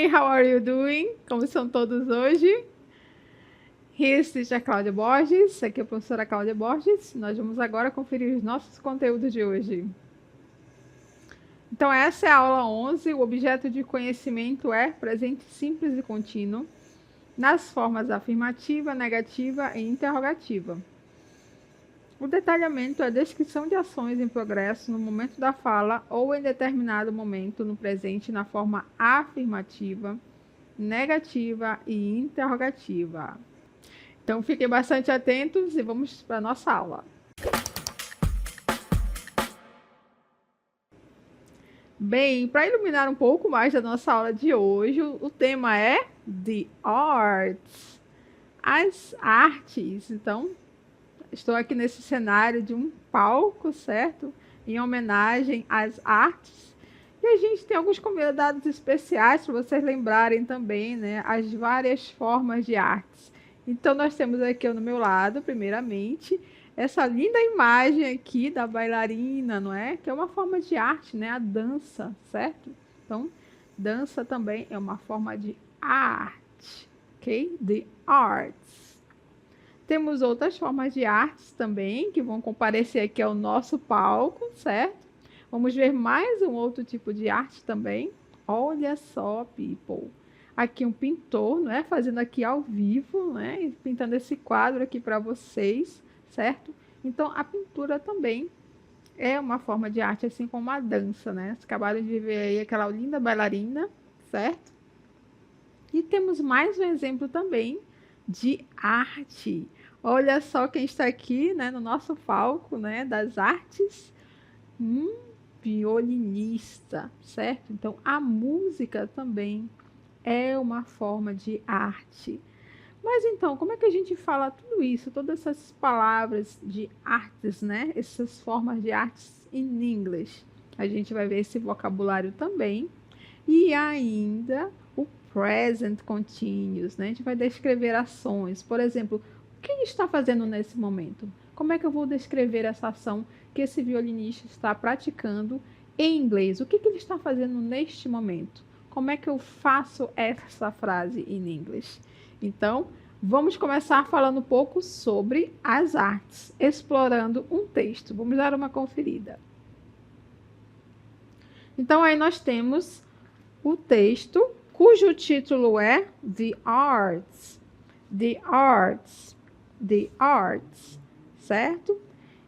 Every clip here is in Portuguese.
how are you doing? Como são todos hoje? Here's Teacher Cláudia Borges, aqui é a professora Cláudia Borges. Nós vamos agora conferir os nossos conteúdos de hoje. Então, essa é a aula 11, o objeto de conhecimento é presente simples e contínuo, nas formas afirmativa, negativa e interrogativa. O detalhamento é a descrição de ações em progresso no momento da fala ou em determinado momento no presente na forma afirmativa, negativa e interrogativa. Então, fiquem bastante atentos e vamos para a nossa aula. Bem, para iluminar um pouco mais da nossa aula de hoje, o tema é The Arts, as artes. Então, estou aqui nesse cenário de um palco, certo? Em homenagem às artes. E a gente tem alguns convidados especiais para vocês lembrarem também, né? As várias formas de artes. Então, nós temos aqui no meu lado, primeiramente, essa linda imagem aqui da bailarina, não é? Que é uma forma de arte, né? A dança, certo? Então, dança também é uma forma de arte, ok? The arts. Temos outras formas de artes também, que vão comparecer aqui ao nosso palco, certo? Vamos ver mais um outro tipo de arte também. Olha só, people. Aqui um pintor, não é? Fazendo aqui ao vivo, né? Pintando esse quadro aqui para vocês, certo? Então, a pintura também é uma forma de arte, assim como a dança, né? Vocês acabaram de ver aí aquela linda bailarina, certo? E temos mais um exemplo também de arte. Olha só quem está aqui, né, no nosso palco, né, das artes. Violinista, certo? Então, a música também é uma forma de arte. Mas então, como é que a gente fala tudo isso, todas essas palavras de artes, né? Essas formas de artes em inglês? A gente vai ver esse vocabulário também. E ainda o present continuous, né? A gente vai descrever ações. Por exemplo, o que ele está fazendo nesse momento? Como é que eu vou descrever essa ação que esse violinista está praticando em inglês? O que ele está fazendo neste momento? Como é que eu faço essa frase em inglês? Então, vamos começar falando um pouco sobre as artes, explorando um texto. Vamos dar uma conferida. Então, aí nós temos o texto, cujo título é The Arts. The Arts. The Arts, certo?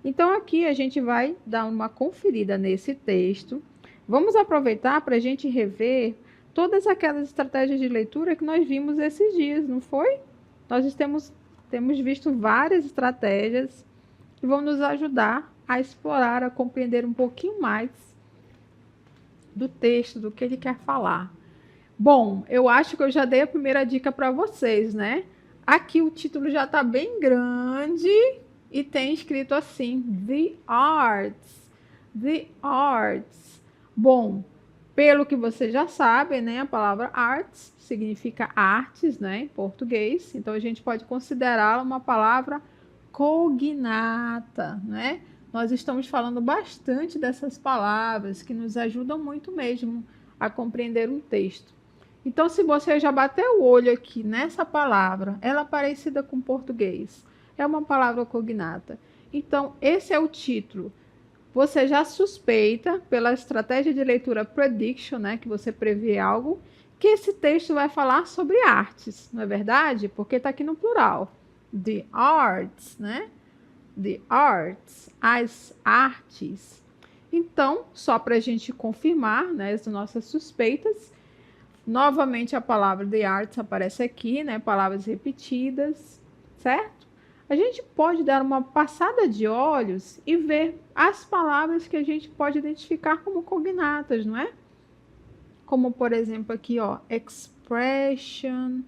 Então, aqui a gente vai dar uma conferida nesse texto. Vamos aproveitar para a gente rever todas aquelas estratégias de leitura que nós vimos esses dias, não foi? Nós temos visto várias estratégias que vão nos ajudar a explorar, a compreender um pouquinho mais do texto, do que ele quer falar. Bom, eu acho que eu já dei a primeira dica para vocês, né? Aqui o título já está bem grande e tem escrito assim, The Arts. The Arts. Bom, pelo que vocês já sabem, né? A palavra arts significa artes, né? Em português. Então, a gente pode considerá-la uma palavra cognata, né? Nós estamos falando bastante dessas palavras que nos ajudam muito mesmo a compreender um texto. Então, se você já bateu o olho aqui nessa palavra, ela é parecida com português, é uma palavra cognata. Então, esse é o título. Você já suspeita, pela estratégia de leitura prediction, né, que você prevê algo, que esse texto vai falar sobre artes, não é verdade? Porque está aqui no plural. The arts, né? The arts, as artes. Então, só para a gente confirmar, né, as nossas suspeitas, novamente a palavra the arts aparece aqui, né, palavras repetidas, certo? A gente pode dar uma passada de olhos e ver as palavras que a gente pode identificar como cognatas, não é? Como, por exemplo, aqui, ó, expression,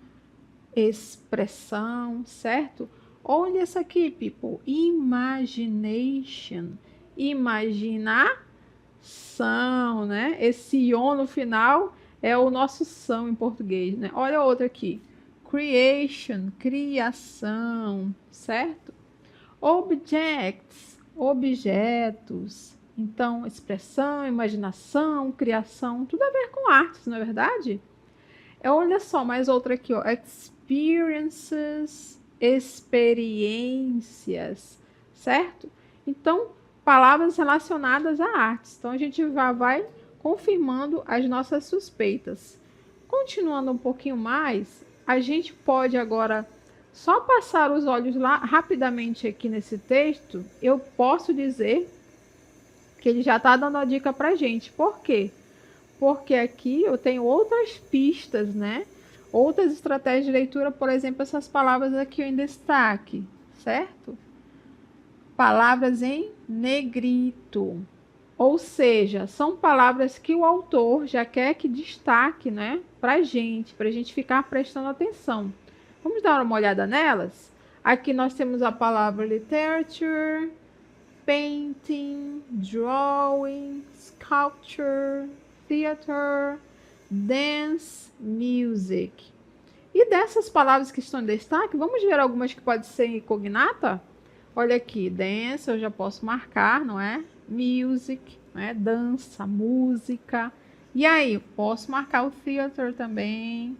expressão, certo? Olha essa aqui, people, imagination, imaginação, né? Esse on no final é o nosso são em português, né? Olha outra aqui, creation, criação, certo? Objects, objetos. Então, expressão, imaginação, criação, tudo a ver com artes, não é verdade? Olha só, mais outra aqui, ó. Experiences, experiências, certo? Então, palavras relacionadas a artes. Então, a gente vai confirmando as nossas suspeitas. Continuando um pouquinho mais, a gente pode agora só passar os olhos lá rapidamente aqui nesse texto. Eu posso dizer que ele já está dando a dica para a gente. Por quê? Porque aqui eu tenho outras pistas, né? Outras estratégias de leitura, por exemplo, essas palavras aqui em destaque, certo? Palavras em negrito. Ou seja, são palavras que o autor já quer que destaque, né? Pra gente ficar prestando atenção. Vamos dar uma olhada nelas? Aqui nós temos a palavra literature, painting, drawing, sculpture, theater, dance, music. E dessas palavras que estão em destaque, vamos ver algumas que podem ser cognata? Olha aqui, dance eu já posso marcar, não é? Music, né? Dança, música. E aí, posso marcar o theater também.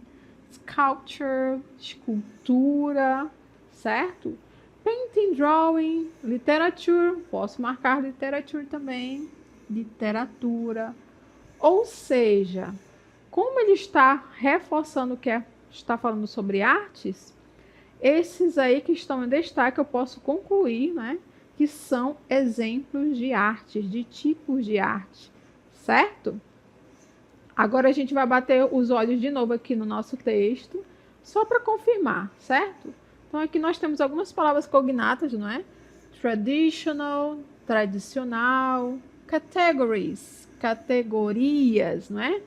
Sculpture, escultura, certo? Painting, drawing, literature, posso marcar literature também. Literatura. Ou seja, como ele está reforçando que está falando sobre artes, esses aí que estão em destaque eu posso concluir, né, que são exemplos de artes, de tipos de arte, certo? Agora a gente vai bater os olhos de novo aqui no nosso texto, só para confirmar, certo? Então aqui nós temos algumas palavras cognatas, não é? Traditional, tradicional, categories, categorias, não é?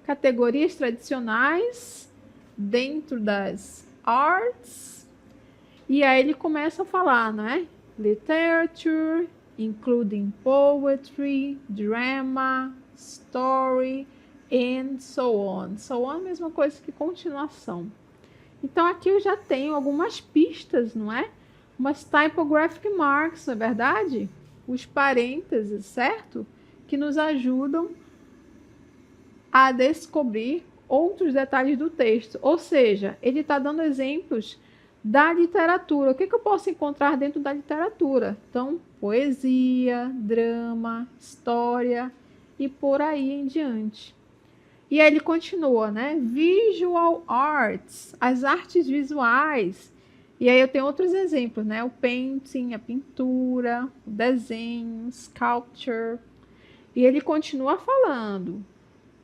Categorias tradicionais dentro das arts. E aí ele começa a falar, não é? Literature, including poetry, drama, story, and so on. So on, mesma coisa que continuação. Então aqui eu já tenho algumas pistas, não é? Umas typographic marks, não é verdade? Os parênteses, certo? Que nos ajudam a descobrir outros detalhes do texto. Ou seja, ele está dando exemplos da literatura. O que eu posso encontrar dentro da literatura? Então, poesia, drama, história e por aí em diante. E aí ele continua, né? Visual arts, as artes visuais. E aí eu tenho outros exemplos, né? O painting, a pintura, o desenho, sculpture. E ele continua falando.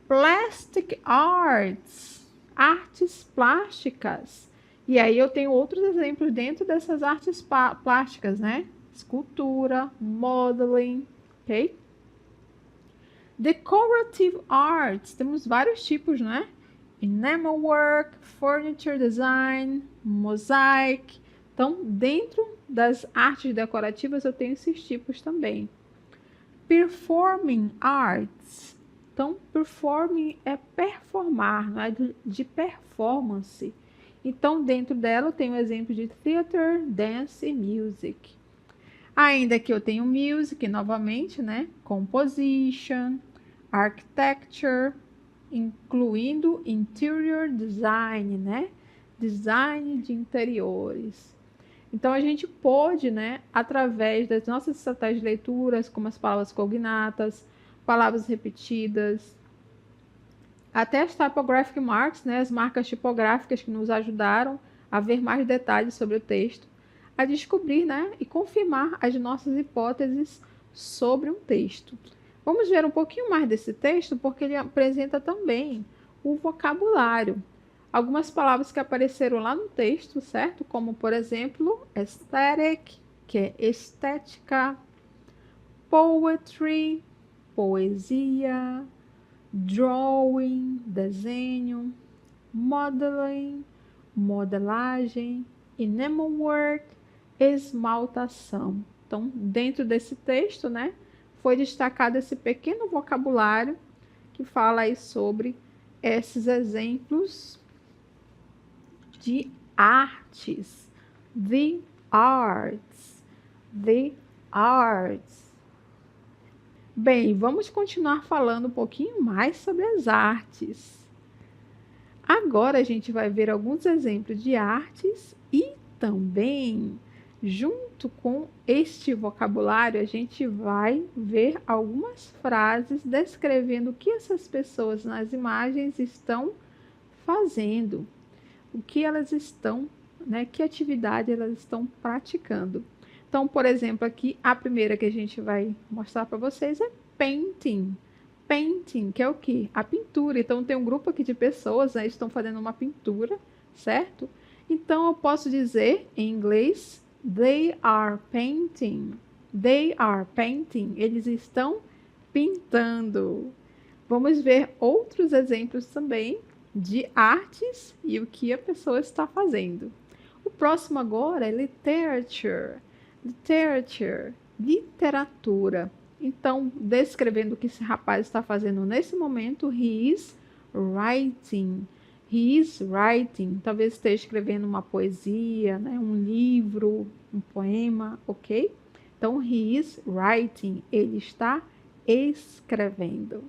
Plastic arts, artes plásticas. E aí eu tenho outros exemplos dentro dessas artes plásticas, né? Escultura, modeling, ok? Decorative arts, temos vários tipos, né? Enamel work, furniture design, mosaic. Então, dentro das artes decorativas eu tenho esses tipos também. Performing arts. Então, performing é performar, não é de performance. Então, dentro dela eu tenho exemplo de theater, dance e music. Ainda que eu tenho music, novamente, né? Composition, architecture, incluindo interior design, né? Design de interiores. Então, a gente pode, né, através das nossas estratégias de leituras, como as palavras cognatas, palavras repetidas, até as typographic marks, né, as marcas tipográficas que nos ajudaram a ver mais detalhes sobre o texto, a descobrir, né, e confirmar as nossas hipóteses sobre um texto. Vamos ver um pouquinho mais desse texto, porque ele apresenta também o vocabulário. Algumas palavras que apareceram lá no texto, certo? Como, por exemplo, aesthetic, que é estética, poetry, poesia, drawing, desenho, modeling, modelagem, enamel work, esmaltação. Então, dentro desse texto, né, foi destacado esse pequeno vocabulário que fala aí sobre esses exemplos de artes. The arts. The arts. Bem, vamos continuar falando um pouquinho mais sobre as artes. Agora a gente vai ver alguns exemplos de artes e também, junto com este vocabulário, a gente vai ver algumas frases descrevendo o que essas pessoas nas imagens estão fazendo, o que elas estão, né, que atividade elas estão praticando. Então, por exemplo, aqui a primeira que a gente vai mostrar para vocês é painting. Painting, que é o quê? A pintura. Então, tem um grupo aqui de pessoas, né, estão fazendo uma pintura, certo? Então, eu posso dizer em inglês, they are painting. They are painting. Eles estão pintando. Vamos ver outros exemplos também de artes e o que a pessoa está fazendo. O próximo agora é literature. Literature, literatura. Então, descrevendo o que esse rapaz está fazendo nesse momento, he is writing. He is writing. Talvez esteja escrevendo uma poesia, né? Um livro, um poema, ok? Então, he is writing. Ele está escrevendo.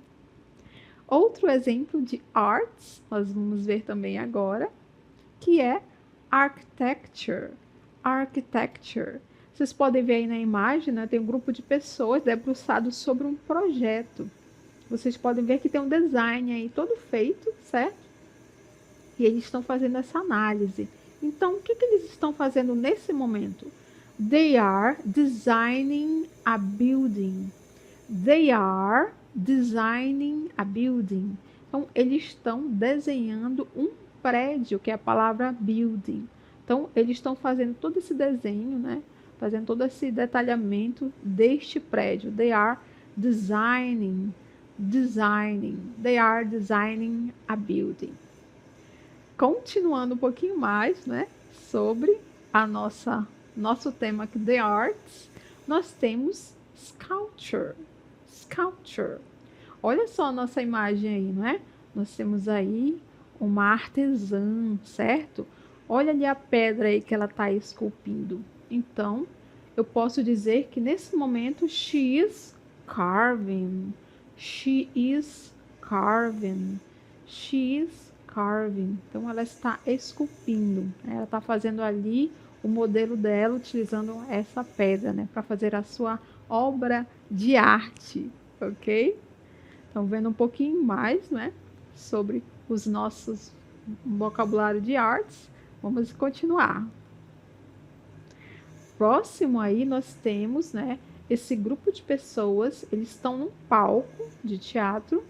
Outro exemplo de arts, nós vamos ver também agora, que é architecture. Architecture. Vocês podem ver aí na imagem, né? Tem um grupo de pessoas debruçados sobre um projeto. Vocês podem ver que tem um design aí todo feito, certo? E eles estão fazendo essa análise. Então, o que eles estão fazendo nesse momento? They are designing a building. They are designing a building. Então, eles estão desenhando um prédio, que é a palavra building. Então, eles estão fazendo todo esse desenho, né? Fazendo todo esse detalhamento deste prédio. They are designing. They are designing a building. Continuando um pouquinho mais, né? Sobre a nosso tema aqui, The Arts, nós temos Sculpture. Sculpture. Olha só a nossa imagem aí, não é? Nós temos aí uma artesã, certo? Olha ali a pedra aí que ela está esculpindo. Então, eu posso dizer que nesse momento, she is carving. She is carving. She is carving. Então, ela está esculpindo. Ela está fazendo ali o modelo dela, utilizando essa pedra, né? Para fazer a sua obra de arte, ok? Então, vendo um pouquinho mais, né? Sobre os nossos vocabulário de artes. Vamos continuar. Próximo aí nós temos, né, esse grupo de pessoas, eles estão num palco de teatro,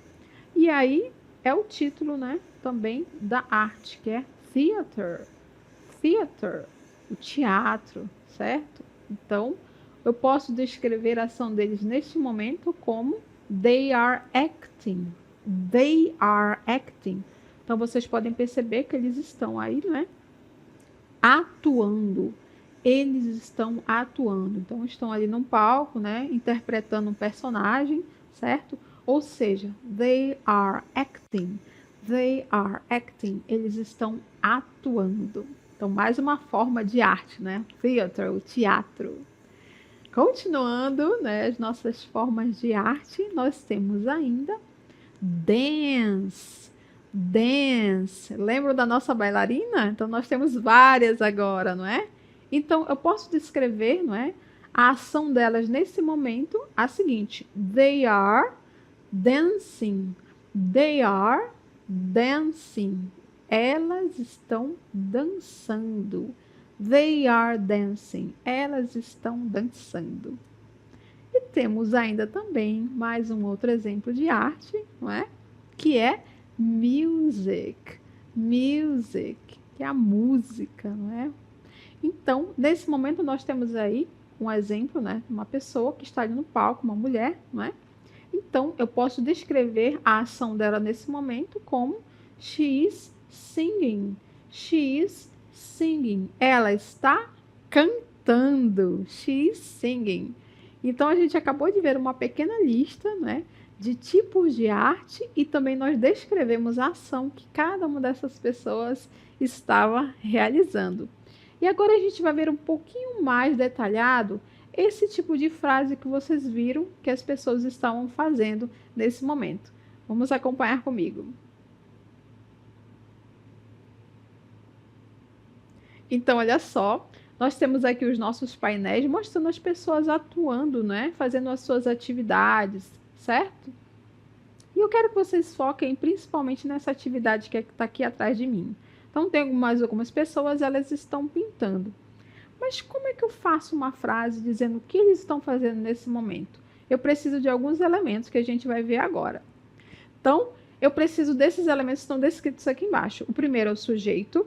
e aí é o título, né, também da arte, que é theater. Theater, o teatro, certo? Então, eu posso descrever a ação deles neste momento como they are acting. They are acting. Então, vocês podem perceber que eles estão aí, né, atuando. Eles estão atuando. Então, estão ali num palco, né? Interpretando um personagem, certo? Ou seja, they are acting. They are acting. Eles estão atuando. Então, mais uma forma de arte, né? Theater, o teatro. Continuando, né? As nossas formas de arte, nós temos ainda dance. Dance. Lembram da nossa bailarina? Então, nós temos várias agora, não é? Então, eu posso descrever, não é, a ação delas nesse momento a seguinte: they are dancing. They are dancing. Elas estão dançando. They are dancing. Elas estão dançando. E temos ainda também mais um outro exemplo de arte, não é? Que é music. Music, que é a música, não é? Então, nesse momento, nós temos aí um exemplo, né? Uma pessoa que está ali no palco, uma mulher, não é? Então, eu posso descrever a ação dela nesse momento como she is singing. She is singing. Ela está cantando. She is singing. Então, a gente acabou de ver uma pequena lista, né, de tipos de arte e também nós descrevemos a ação que cada uma dessas pessoas estava realizando. E agora a gente vai ver um pouquinho mais detalhado esse tipo de frase que vocês viram que as pessoas estavam fazendo nesse momento. Vamos acompanhar comigo. Então, olha só, nós temos aqui os nossos painéis mostrando as pessoas atuando, né? Fazendo as suas atividades, certo? E eu quero que vocês foquem principalmente nessa atividade que está aqui atrás de mim. Então, tem mais algumas pessoas, elas estão pintando. Mas como é que eu faço uma frase dizendo o que eles estão fazendo nesse momento? Eu preciso de alguns elementos que a gente vai ver agora. Então, eu preciso desses elementos que estão descritos aqui embaixo. O primeiro é o sujeito,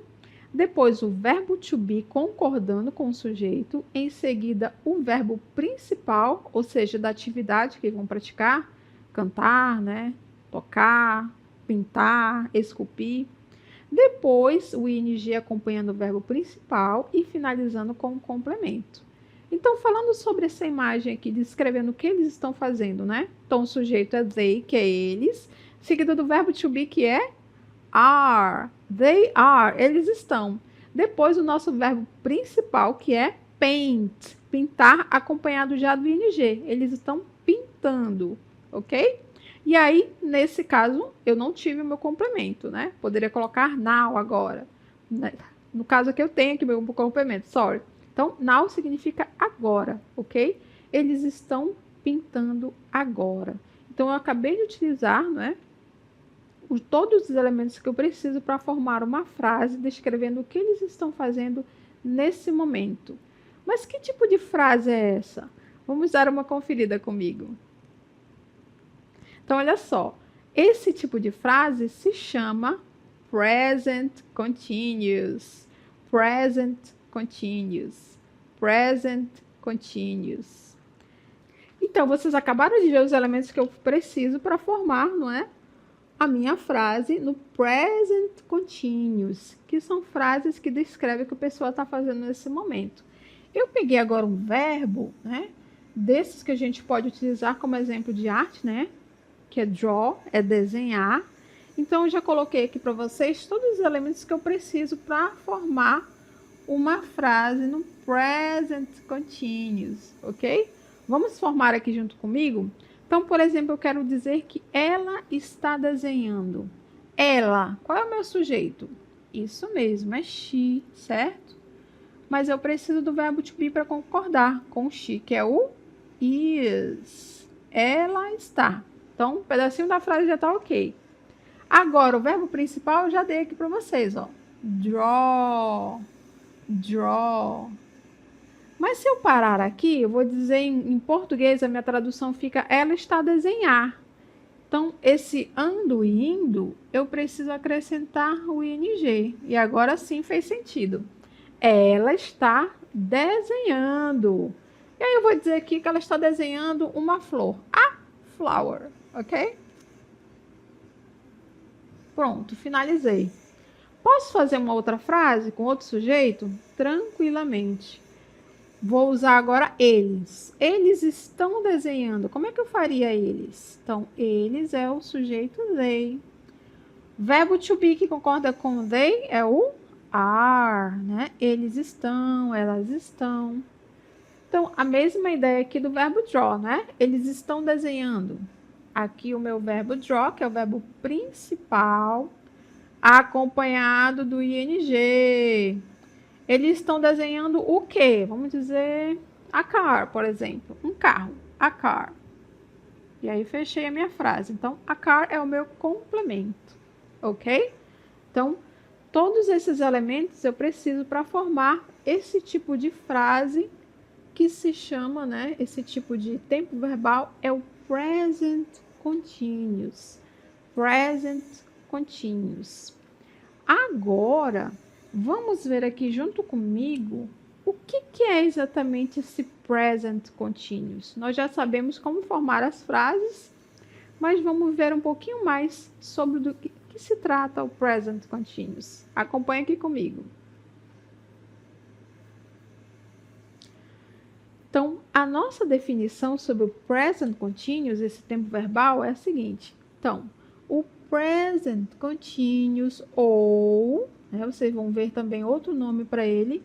depois o verbo to be concordando com o sujeito, em seguida o verbo principal, ou seja, da atividade que vão praticar, cantar, né, tocar, pintar, esculpir. Depois o ing acompanhando o verbo principal e finalizando com o complemento. Então, falando sobre essa imagem aqui, descrevendo o que eles estão fazendo, né? Então, o sujeito é they, que é eles, seguido do verbo to be, que é are. They are, eles estão. Depois, o nosso verbo principal, que é paint, pintar, acompanhado já do ing. Eles estão pintando, ok? E aí, nesse caso, eu não tive o meu complemento, né? Poderia colocar now agora. No caso aqui, eu tenho aqui meu complemento, sorry. Então, now significa agora, ok? Eles estão pintando agora. Então, eu acabei de utilizar, né, todos os elementos que eu preciso para formar uma frase descrevendo o que eles estão fazendo nesse momento. Mas que tipo de frase é essa? Vamos dar uma conferida comigo. Então, olha só. Esse tipo de frase se chama present continuous. Present continuous. Present continuous. Então, vocês acabaram de ver os elementos que eu preciso para formar, não é? A minha frase no present continuous, que são frases que descrevem o que a pessoa está fazendo nesse momento. Eu peguei agora um verbo, né? Desses que a gente pode utilizar como exemplo de arte, né? Que é draw, é desenhar. Então, eu já coloquei aqui para vocês todos os elementos que eu preciso para formar uma frase no present continuous, ok? Vamos formar aqui junto comigo? Então, por exemplo, eu quero dizer que ela está desenhando. Ela, qual é o meu sujeito? Isso mesmo, é she, certo? Mas eu preciso do verbo to be para concordar com she, que é o is. Ela está. Então, um pedacinho da frase já está ok. Agora, o verbo principal eu já dei aqui para vocês, ó. Draw. Draw. Mas se eu parar aqui, eu vou dizer em português, a minha tradução fica ela está a desenhar. Então, esse ando e indo, eu preciso acrescentar o ing. E agora sim fez sentido. Ela está desenhando. E aí eu vou dizer aqui que ela está desenhando uma flor. A flower, ok? Pronto, finalizei. Posso fazer uma outra frase com outro sujeito? Tranquilamente. Vou usar agora eles. Eles estão desenhando. Como é que eu faria eles? Então, eles é o sujeito they. Verbo to be que concorda com they é o are, né? Eles estão, elas estão. Então, a mesma ideia aqui do verbo draw, né? Eles estão desenhando. Aqui o meu verbo draw, que é o verbo principal, acompanhado do ing. Eles estão desenhando o quê? Vamos dizer a car, por exemplo. Um carro, a car. E aí fechei a minha frase. Então, a car é o meu complemento, ok? Então, todos esses elementos eu preciso para formar esse tipo de frase que se chama, né? Esse tipo de tempo verbal é o present continuous. Present continuous. Agora, vamos ver aqui junto comigo o que é exatamente esse present continuous. Nós já sabemos como formar as frases, mas vamos ver um pouquinho mais sobre do que se trata o present continuous. Acompanhe aqui comigo. Então, a nossa definição sobre o present continuous, esse tempo verbal, é a seguinte. Então, o present continuous ou, né, vocês vão ver também outro nome para ele,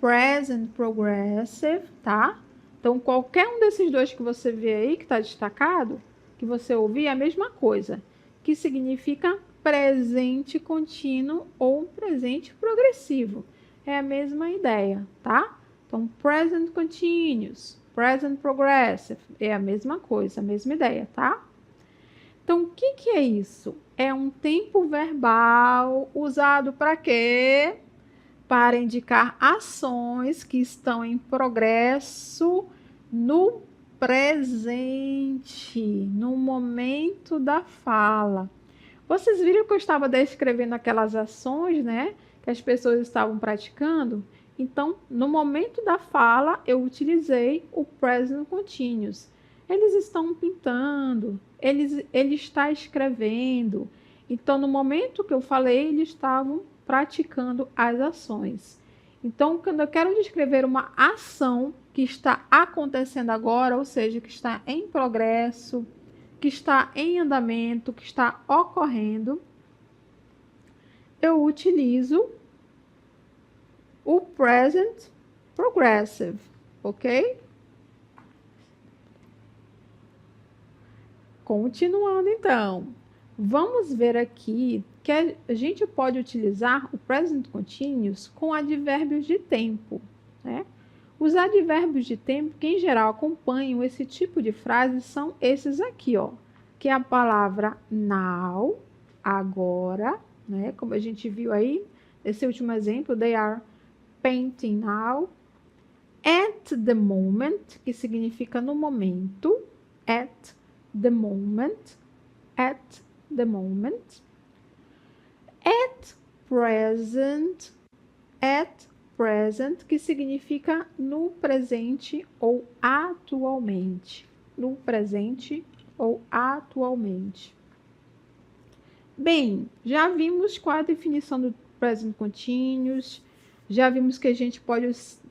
present progressive, tá? Então, qualquer um desses dois que você vê aí, que está destacado, que você ouvir, é a mesma coisa, que significa presente contínuo ou presente progressivo. é a mesma ideia, tá? Então, present continuous, present progressive, é a mesma coisa, a mesma ideia, tá? Então, o que que é isso? É um tempo verbal usado para quê? Para indicar ações que estão em progresso no presente, no momento da fala. Vocês viram que eu estava descrevendo aquelas ações, né, que as pessoas estavam praticando? Então, no momento da fala, eu utilizei o present continuous. Eles estão pintando, ele está escrevendo. Então, no momento que eu falei, eles estavam praticando as ações. Então, quando eu quero descrever uma ação que está acontecendo agora, ou seja, que está em progresso, que está em andamento, que está ocorrendo, eu utilizo o present progressive, ok? Continuando então, vamos ver aqui que a gente pode utilizar o present continuous com advérbios de tempo, né? Os advérbios de tempo que em geral acompanham esse tipo de frase são esses aqui, ó, que é a palavra now, agora, né? Como a gente viu aí nesse último exemplo, they are painting now. At the moment, que significa no momento, at the moment, at the moment. At present, que significa no presente ou atualmente. No presente ou atualmente. Bem, já vimos qual a definição do present continuous, já vimos que a gente pode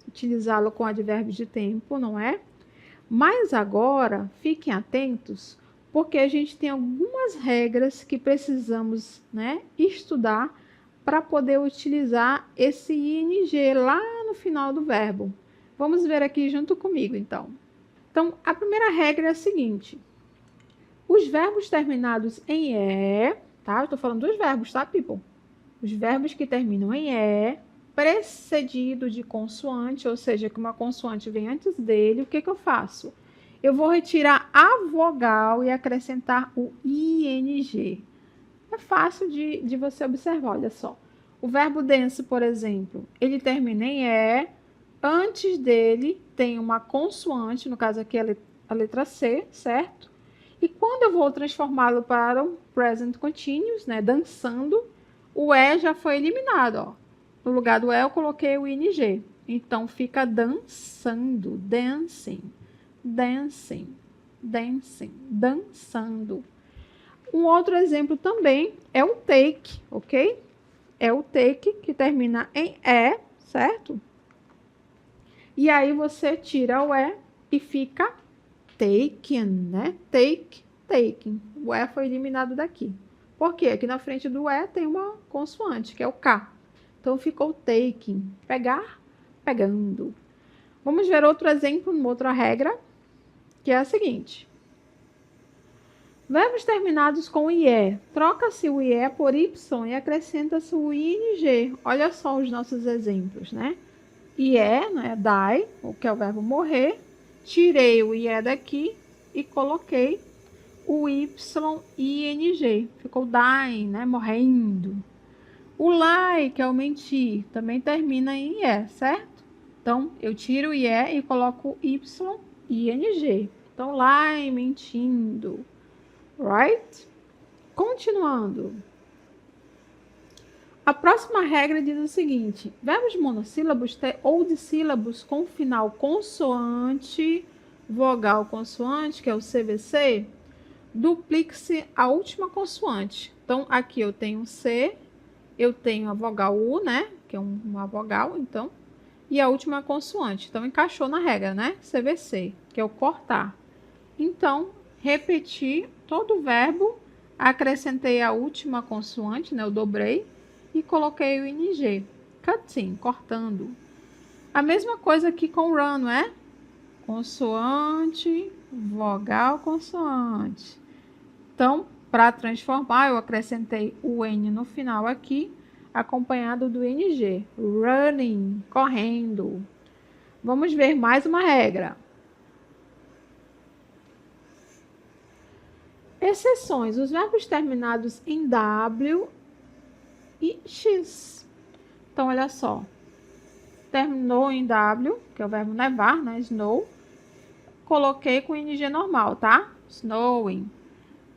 utilizá-lo com advérbios de tempo, não é? Mas agora, fiquem atentos, porque a gente tem algumas regras que precisamos, né, estudar para poder utilizar esse ing lá no final do verbo. Vamos ver aqui junto comigo, então. Então, a primeira regra é a seguinte. Os verbos terminados em E, tá? Eu estou falando dos verbos, tá, people? Os verbos que terminam em E, precedido de consoante, ou seja, que uma consoante vem antes dele, o que que eu faço? Eu vou retirar a vogal e acrescentar o ing. É fácil de você observar, olha só. O verbo dance, por exemplo, ele termina em E, antes dele tem uma consoante, no caso aqui a letra C, certo? E quando eu vou transformá-lo para um present continuous, né, dançando, o E já foi eliminado, ó. No lugar do E eu coloquei o ing. Então fica dançando, dancing, dancing, dancing, dançando. Um outro exemplo também é o take, ok? É o take que termina em E, certo? E aí você tira o E e fica taken, né? Take, taking. O E foi eliminado daqui. Por quê? Aqui na frente do E tem uma consoante, que é o K. Então ficou taking, pegar, pegando. Vamos ver outro exemplo, uma outra regra, que é a seguinte. Verbos terminados com IE. Troca-se o IE por Y e acrescenta-se o ING. Olha só os nossos exemplos, né? IE, né? Die, o que é o verbo morrer. Tirei o IE daqui e coloquei o YING. Ficou dying, né? Morrendo. O lie, que é o mentir, também termina em IE, certo? Então, eu tiro o IE e coloco YING. Então, lie, mentindo. Right? Continuando. A próxima regra diz o seguinte: verbos monossílabos ou dissílabos com final consoante, vogal consoante, que é o CVC, duplique-se a última consoante. Então, aqui eu tenho um C, eu tenho a vogal U, né? Que é uma vogal, então. E a última consoante. Então, encaixou na regra, né? CVC, que é o cortar. Então, repeti todo o verbo, acrescentei a última consoante, né? Eu dobrei e coloquei o ing. Cutting, cortando. A mesma coisa aqui com run, não é? Consoante, vogal, consoante. Então, para transformar, eu acrescentei o N no final aqui, acompanhado do ing. Running, correndo. Vamos ver mais uma regra. Exceções. Os verbos terminados em W e X. Então, olha só. Terminou em W, que é o verbo nevar, né? Snow. Coloquei com ing normal, tá? Snowing.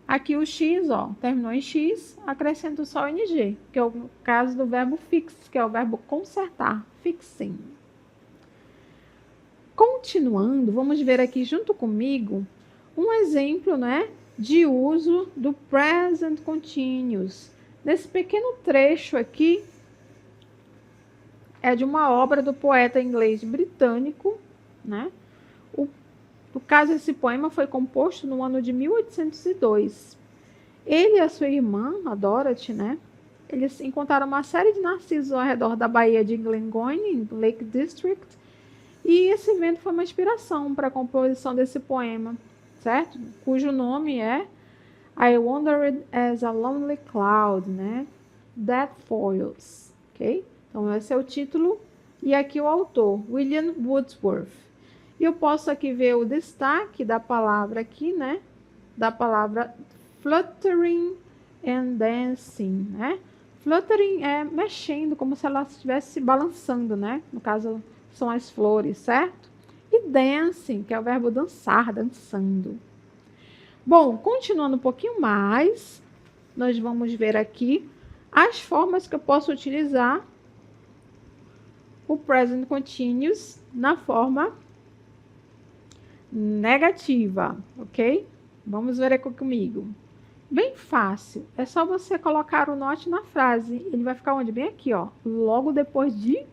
Aqui o X, ó, terminou em X, acrescento só o ing, que é o caso do verbo fix, que é o verbo consertar, fixing. Continuando, vamos ver aqui junto comigo um exemplo, né, de uso do present continuous. Nesse pequeno trecho aqui, é de uma obra do poeta inglês britânico, né? No caso, esse poema foi composto no ano de 1802. Ele e a sua irmã, a Dorothy, né? Eles encontraram uma série de narcisos ao redor da Baía de Glengoyne, em Lake District, e esse evento foi uma inspiração para a composição desse poema, certo? Cujo nome é I Wandered as a Lonely Cloud, né? That Foils, ok? Então, esse é o título e aqui o autor, William Wordsworth. E eu posso aqui ver o destaque da palavra aqui, né? Da palavra fluttering and dancing, né? Fluttering é mexendo, como se ela estivesse se balançando, né? No caso, são as flores, certo? E dancing, que é o verbo dançar, dançando. Bom, continuando um pouquinho mais, nós vamos ver aqui as formas que eu posso utilizar o present continuous na forma negativa, ok? Vamos ver aqui comigo. Bem fácil, é só você colocar o not na frase. Ele vai ficar onde? Bem aqui, ó, logo depois de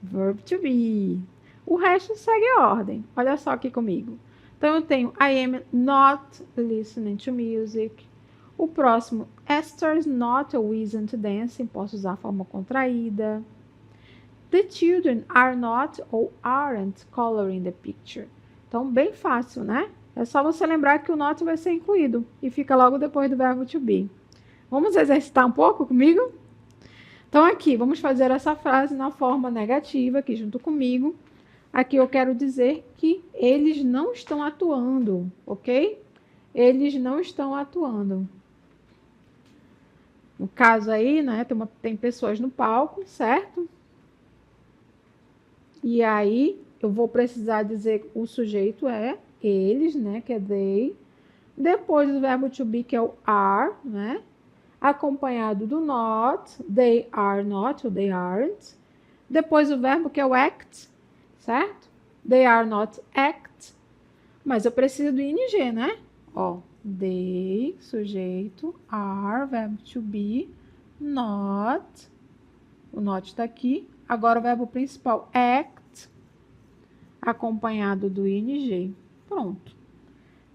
verb to be. O resto segue a ordem. Olha só aqui comigo. Então, eu tenho I am not listening to music. O próximo, Esther's not a reason to dancing. Posso usar a forma contraída. The children are not or aren't coloring the picture. Então, bem fácil, né? É só você lembrar que o not vai ser incluído e fica logo depois do verbo to be. Vamos exercitar um pouco comigo? Então, aqui, vamos fazer essa frase na forma negativa, aqui junto comigo. Aqui eu quero dizer que eles não estão atuando, ok? Eles não estão atuando. No caso aí, né, tem pessoas no palco, certo? E aí, eu vou precisar dizer o sujeito é eles, né, que é they. Depois do verbo to be, que é o are, né? Acompanhado do not, they are not ou they aren't. Depois o verbo que é o act, certo? They are not act. Mas eu preciso do ing, né? Ó, they, sujeito, are, verbo to be, not. O not está aqui. Agora o verbo principal, act, acompanhado do ing. Pronto.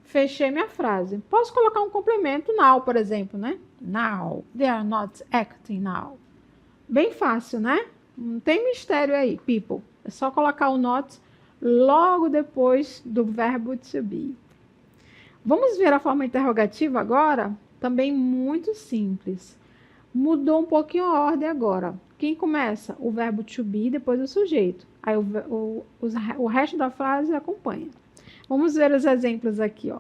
Fechei minha frase. Posso colocar um complemento now, por exemplo, né? Now. They are not acting now. Bem fácil, né? Não tem mistério aí, people. É só colocar o not logo depois do verbo to be. Vamos ver a forma interrogativa agora? Também muito simples. Mudou um pouquinho a ordem agora. Quem começa? O verbo to be, depois o sujeito. Aí o resto da frase acompanha. Vamos ver os exemplos aqui, ó.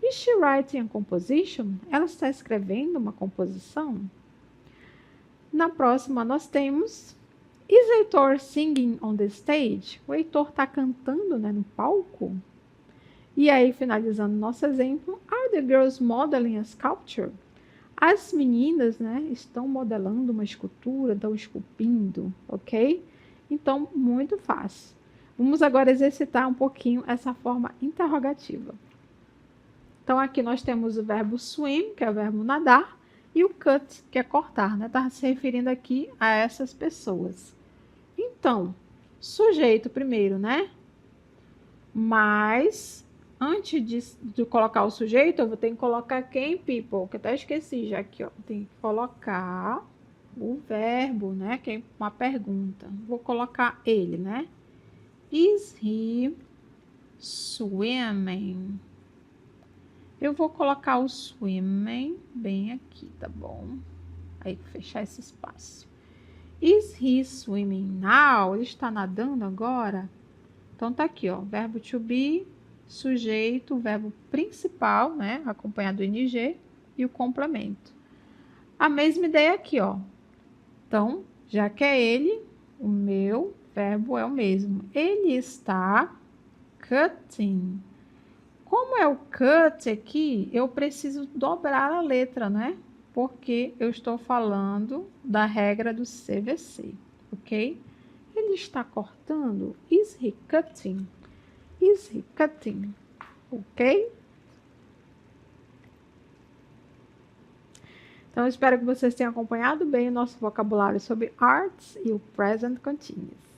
Is she writing a composition? Ela está escrevendo uma composição? Na próxima, nós temos Is Heitor singing on the stage? O Heitor está cantando, né, no palco? E aí, finalizando nosso exemplo, Are the girls modeling a sculpture? As meninas, né, estão modelando uma escultura, estão esculpindo, ok? Então, muito fácil. Vamos agora exercitar um pouquinho essa forma interrogativa. Então, aqui nós temos o verbo swim, que é o verbo nadar, e o cut, que é cortar, né? Está se referindo aqui a essas pessoas. Então, sujeito primeiro, né? Mas, antes de colocar o sujeito, eu vou ter que colocar quem, people? Que eu até esqueci já aqui, ó. Tem que colocar o verbo, né? Que é uma pergunta. Vou colocar ele, né? Is he swimming? Eu vou colocar o swimming bem aqui, tá bom? Aí, fechar esse espaço. Is he swimming now? Ele está nadando agora? Então, tá aqui, ó. Verbo to be, sujeito, verbo principal, né? Acompanhado do ing e o complemento. A mesma ideia aqui, ó. Então, já que é ele, o meu verbo é o mesmo. Ele está cutting. Como é o cut aqui, eu preciso dobrar a letra, né? Porque eu estou falando da regra do CVC, ok? Ele está cortando. Is he cutting? Is he cutting? Ok? Então, espero que vocês tenham acompanhado bem o nosso vocabulário sobre arts e o present continuous.